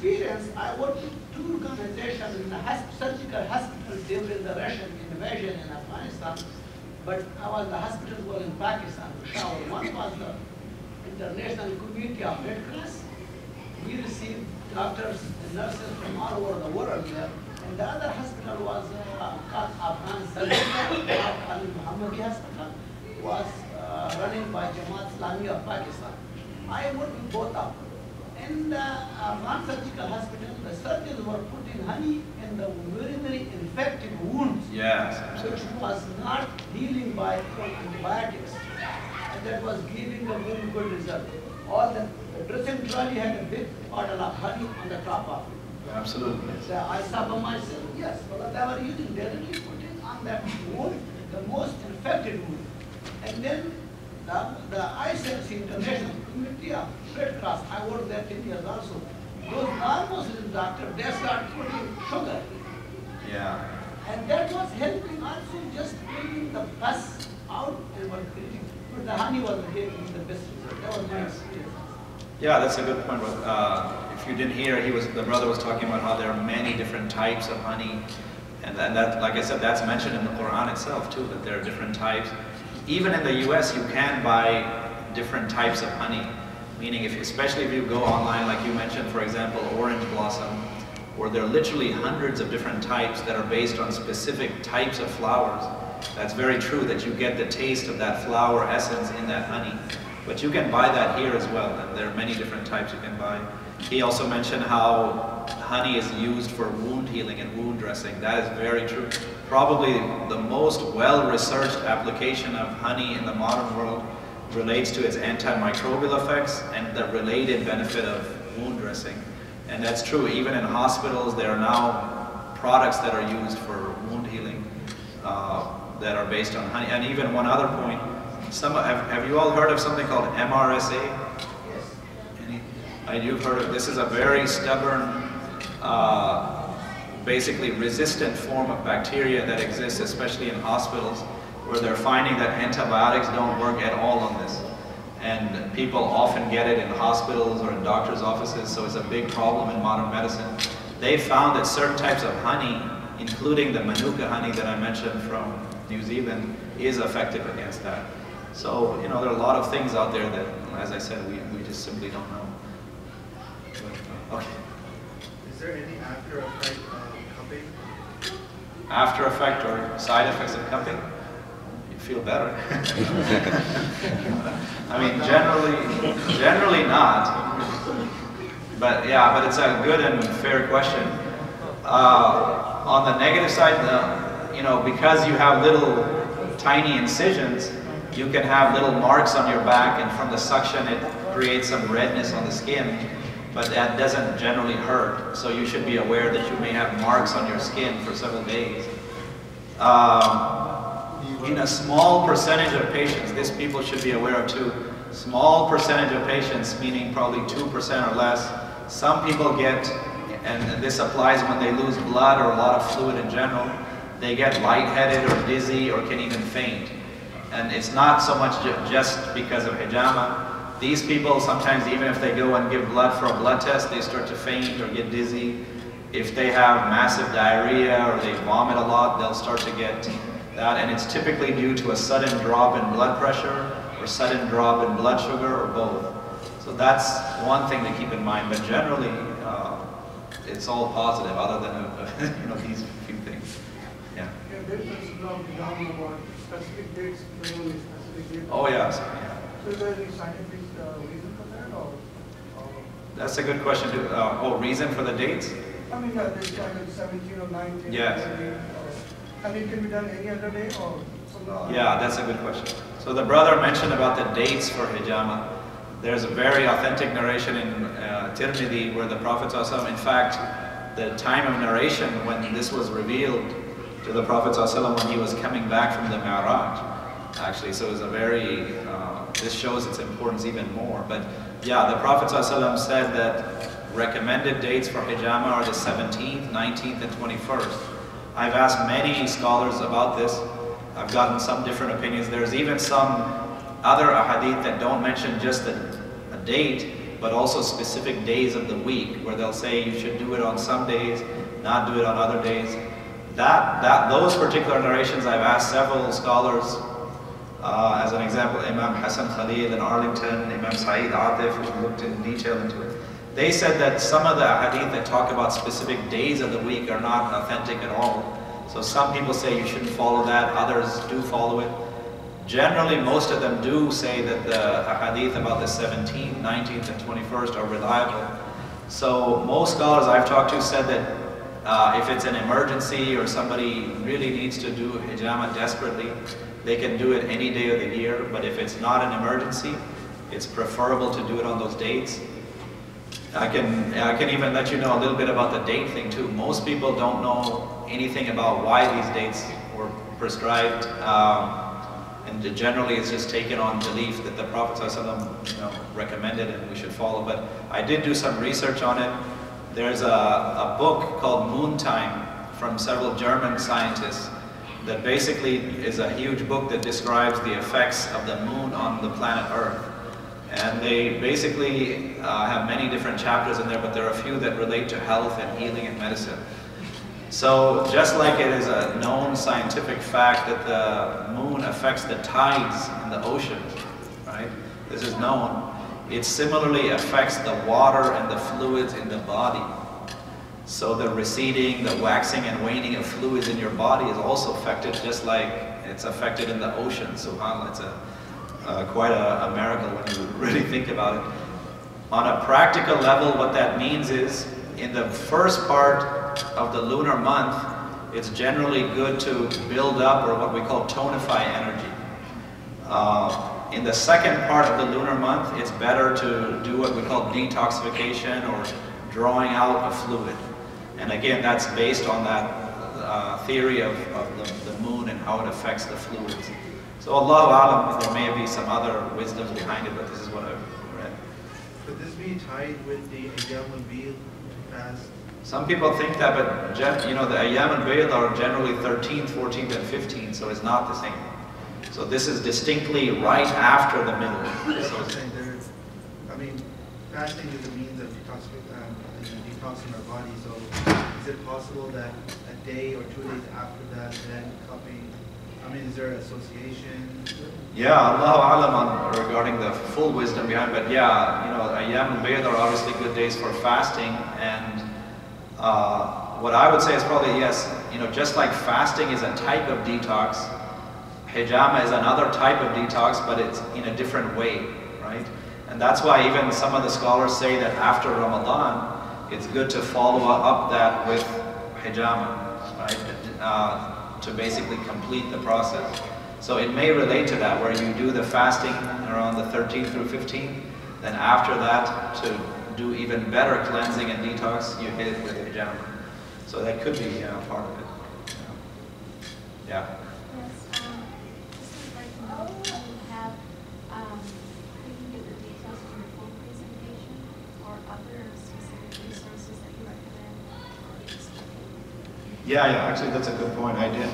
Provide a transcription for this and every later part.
experience, I worked with two organizations in a surgical hospital during the Russian invasion in Afghanistan, but the hospitals were in Pakistan, Peshawar. One was the International Community of Red Cross. We received doctors and nurses from all over the world there. And the other hospital was called Afghan Surgical, Mohammed pbuh Hospital, was running by Jamaat Islami of Pakistan. I worked with both of them. In the Afghan Surgical Hospital, the surgeons were putting honey in the urinary infected wounds. Yes. Which was not healing by antibiotics. And that was giving a very good result. All the dressing trolley had a big bottle of honey on the top of it. Absolutely. So I saw by myself, yes, well, they were using directly putting on that wound, the most infected wound. And then the ICMC, International Community of Red Cross, I worked there 10 years also. Those non-Muslim doctors, they started putting sugar. Yeah. And that was helping also just bringing the pus out and was creating. But the honey was giving the best result. That was my experience. Yeah, that's a good point. If you didn't hear, the brother was talking about how there are many different types of honey. And that, like I said, that's mentioned in the Quran itself too, that there are different types. Even in the US, you can buy different types of honey. Meaning, especially if you go online, like you mentioned, for example, orange blossom, where there are literally hundreds of different types that are based on specific types of flowers. That's very true, that you get the taste of that flower essence in that honey. But you can buy that here as well, and there are many different types you can buy. He also mentioned how honey is used for wound healing and wound dressing. That is very true. Probably the most well-researched application of honey in the modern world relates to its antimicrobial effects and the related benefit of wound dressing. And that's true, even in hospitals, there are now products that are used for wound healing that are based on honey. And even one other point, have you all heard of something called MRSA? Yes. You've heard of this. Is a very stubborn, basically resistant form of bacteria that exists, especially in hospitals, where they're finding that antibiotics don't work at all on this. And people often get it in hospitals or in doctors' offices, so it's a big problem in modern medicine. They found that certain types of honey, including the Manuka honey that I mentioned from New Zealand, is effective against that. So, there are a lot of things out there that, as I said, we just simply don't know. But, okay. Is there any after effect of cupping? After effect or side effects of cupping? You feel better. I mean, generally not. But yeah, but it's a good and fair question. On the negative side, because you have little tiny incisions, you can have little marks on your back, and from the suction it creates some redness on the skin, but that doesn't generally hurt. So you should be aware that you may have marks on your skin for several days. In a small percentage of patients, this people should be aware of too, small percentage of patients, meaning probably 2% or less, some people get, and this applies when they lose blood or a lot of fluid in general, they get lightheaded or dizzy or can even faint. And it's not so much just because of hijama. These people sometimes, even if they go and give blood for a blood test, they start to faint or get dizzy. If they have massive diarrhea or they vomit a lot, they'll start to get that. And it's typically due to a sudden drop in blood pressure or sudden drop in blood sugar or both. So that's one thing to keep in mind. But generally, it's all positive other than these few things. Yeah. There's this blog about specific dates, specific dates. Oh yes. So is there any scientific reason for that, or? That's a good question. Reason for the dates? I mean, there's 17 or 19. Yes. And it can be done any other day, or? Yeah, that's a good question. So the brother mentioned about the dates for hijama. There's a very authentic narration in Tirmidhi where the Prophet ﷺ, in fact, the time of narration when this was revealed to the Prophet ﷺ when he was coming back from the Mi'raj, actually. So it was a very, this shows its importance even more. But yeah, the Prophet ﷺ said that recommended dates for hijama are the 17th, 19th, and 21st. I've asked many scholars about this. I've gotten some different opinions. There's even some other ahadith that don't mention just a date, but also specific days of the week, where they'll say you should do it on some days, not do it on other days. Those particular narrations, I've asked several scholars, as an example, Imam Hassan Khalil in Arlington, Imam Syed who looked in detail into it. They said that some of the hadith that talk about specific days of the week are not authentic at all. So some people say you shouldn't follow that, others do follow it. Generally, most of them do say that the hadith about the 17th, 19th, and 21st are reliable. So most scholars I've talked to said that if it's an emergency or somebody really needs to do hijama desperately, they can do it any day of the year. But if it's not an emergency, it's preferable to do it on those dates. I can even let you know a little bit about the date thing too. Most people don't know anything about why these dates were prescribed, and generally it's just taken on belief that the Prophet ﷺ, recommended and we should follow. But I did do some research on it. There's a book called Moon Time from several German scientists that basically is a huge book that describes the effects of the moon on the planet Earth. And they basically have many different chapters in there, but there are a few that relate to health and healing and medicine. So just like it is a known scientific fact that the moon affects the tides in the ocean, right? This is known. It similarly affects the water and the fluids in the body. So the receding, the waxing and waning of fluids in your body is also affected, just like it's affected in the ocean. SubhanAllah, it's quite a miracle when you really think about it. On a practical level, what that means is, in the first part of the lunar month, it's generally good to build up, or what we call tonify, energy. In the second part of the lunar month, it's better to do what we call detoxification, or drawing out a fluid. And again, that's based on that theory of the moon and how it affects the fluids. So Allahu Alam, there may be some other wisdom behind it, but this is what I've read. Could this be tied with the Ayyam al-Bid fast? Some people think that, but the Ayyam al-Bid are generally 13th, 14th, and 15th, so it's not the same. So this is distinctly right after the middle. So fasting is a means of detoxing our body, so is it possible that a day or 2 days after that, then cupping? Is there an association? Yeah, Allahu Alam regarding the full wisdom behind it, but yeah, Ayyam al-Bid are obviously good days for fasting, and what I would say is probably yes, just like fasting is a type of detox, hijama is another type of detox, but it's in a different way, right? And that's why even some of the scholars say that after Ramadan, it's good to follow up that with hijama, right? To basically complete the process. So it may relate to that, where you do the fasting around the 13th through 15th, then after that, to do even better cleansing and detox, you hit it with hijama. So that could be part of it. Yeah. Yes, just would like to know if you have, you can get the details from your full presentation or other specific resources that you recommend. Yeah, actually that's a good point. I did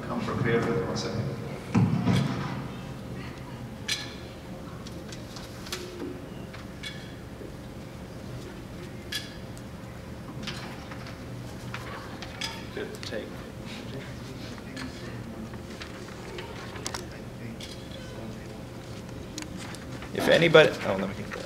come prepared with 1 second. Good take. If anybody, let me get that.